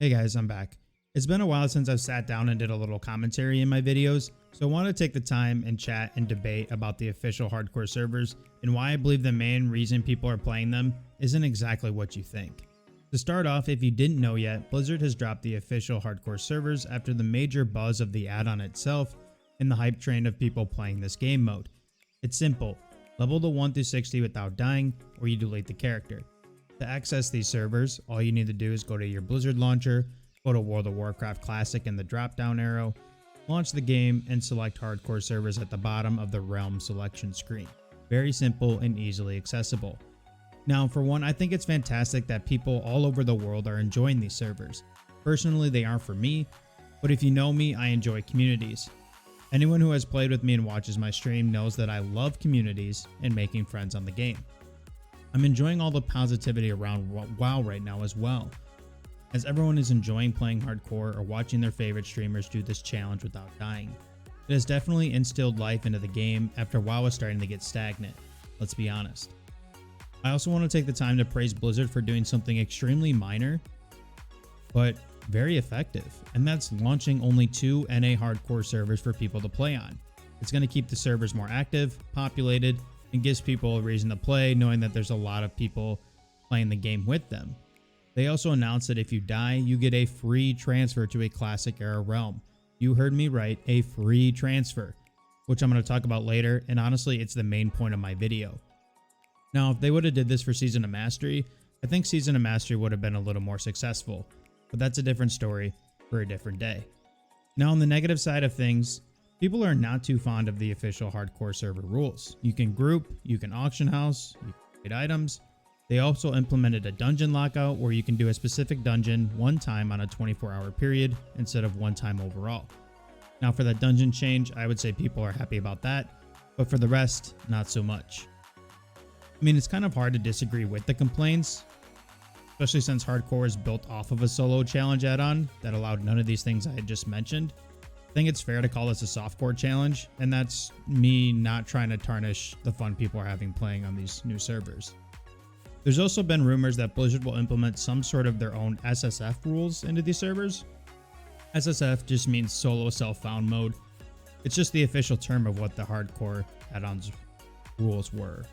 Hey guys, I'm back. It's been a while since I've sat down and did a little commentary in my videos, so I want to take the time and chat and debate about the official hardcore servers and why I believe the main reason people are playing them isn't exactly what you think. To start off, if you didn't know yet, Blizzard has dropped the official hardcore servers after the major buzz of the add-on itself and the hype train of people playing this game mode. It's simple: level to 1 through 60 without dying, or you delete the character. To access these servers, all you need to do is go to your Blizzard launcher, go to World of Warcraft Classic in the drop-down arrow, launch the game, and select hardcore servers at the bottom of the realm selection screen. Very simple and easily accessible. Now, for one, I think it's fantastic that people all over the world are enjoying these servers. Personally, they aren't for me, but if you know me, I enjoy communities. Anyone who has played with me and watches my stream knows that I love communities and making friends on the game. I'm enjoying all the positivity around WoW right now as well, as everyone is enjoying playing hardcore or watching their favorite streamers do this challenge without dying. It has definitely instilled life into the game after WoW was starting to get stagnant, let's be honest. I also want to take the time to praise Blizzard for doing something extremely minor, but very effective, and that's launching only 2 NA hardcore servers for people to play on. It's going to keep the servers more active, populated, and gives people a reason to play, knowing that there's a lot of people playing the game with them. They also announced that if you die, you get a free transfer to a classic era realm. You heard me right, a free transfer, which I'm going to talk about later, and honestly, it's the main point of my video. Now, if they would have did this for Season of Mastery, I think Season of Mastery would have been a little more successful, but that's a different story for a different day. Now, on the negative side of things, people are not too fond of the official hardcore server rules. You can group, you can auction house, you can trade items. They also implemented a dungeon lockout where you can do a specific dungeon one time on a 24-hour period instead of one time overall. Now, for that dungeon change, I would say people are happy about that, but for the rest, not so much. I mean, it's kind of hard to disagree with the complaints, especially since hardcore is built off of a solo challenge add-on that allowed none of these things I had just mentioned. I think it's fair to call this a softcore challenge, and that's me not trying to tarnish the fun people are having playing on these new servers. There's also been rumors that Blizzard will implement some sort of their own SSF rules into these servers. SSF just means solo self-found mode. It's just the official term of what the hardcore add-ons rules were.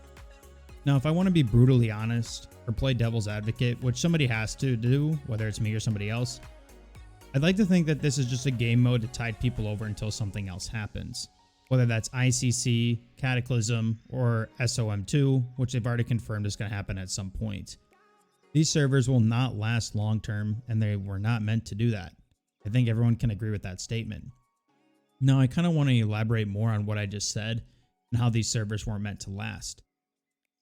Now, if I want to be brutally honest or play devil's advocate, which somebody has to do, whether it's me or somebody else, I'd like to think that this is just a game mode to tide people over until something else happens. Whether that's ICC, Cataclysm, or SOM2, which they've already confirmed is going to happen at some point. These servers will not last long term, and they were not meant to do that. I think everyone can agree with that statement. Now, I kind of want to elaborate more on what I just said and how these servers weren't meant to last.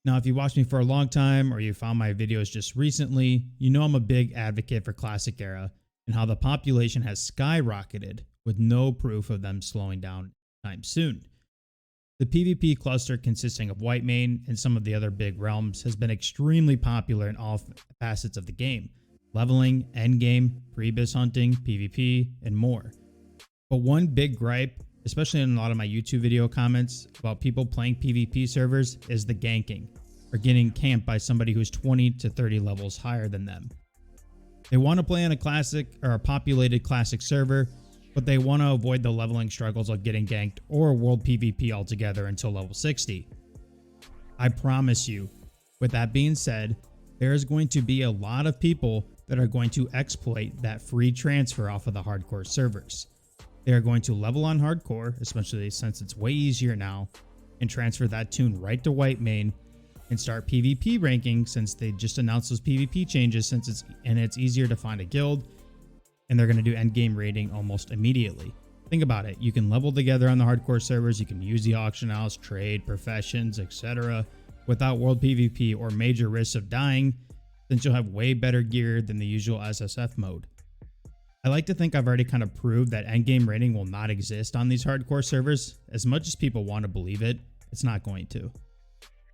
Now, if you watched me for a long time or you found my videos just recently, you know I'm a big advocate for Classic Era and how the population has skyrocketed with no proof of them slowing down anytime soon. The PvP cluster consisting of Whitemane and some of the other big realms has been extremely popular in all facets of the game: leveling, endgame, pre-bis hunting, PvP, and more. But one big gripe, especially in a lot of my YouTube video comments about people playing PvP servers, is the ganking, or getting camped by somebody who's 20 to 30 levels higher than them. They want to play on a classic or a populated classic server, but they want to avoid the leveling struggles of getting ganked or world PvP altogether until level 60. I promise you, with that being said, there is going to be a lot of people that are going to exploit that free transfer off of the hardcore servers. They are going to level on hardcore, especially since it's way easier now, and transfer that tune right to Whitemane and start PvP ranking, since they just announced those PvP changes it's easier to find a guild, and they're going to do endgame raiding almost immediately. Think about it. You can level together on the hardcore servers, you can use the auction house, trade, professions, etc. without world PvP or major risks of dying, since you'll have way better gear than the usual SSF mode. I like to think I've already kind of proved that endgame raiding will not exist on these hardcore servers. As much as people want to believe it, it's not going to.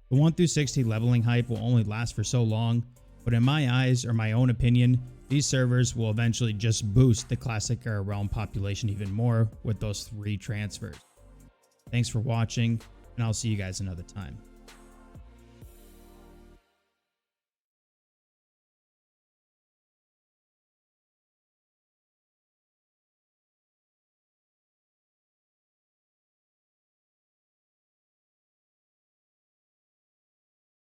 The 1 through 60 leveling hype will only last for so long, but in my eyes, or my own opinion, these servers will eventually just boost the classic era realm population even more with those 3 transfers. Thanks for watching, and I'll see you guys another time.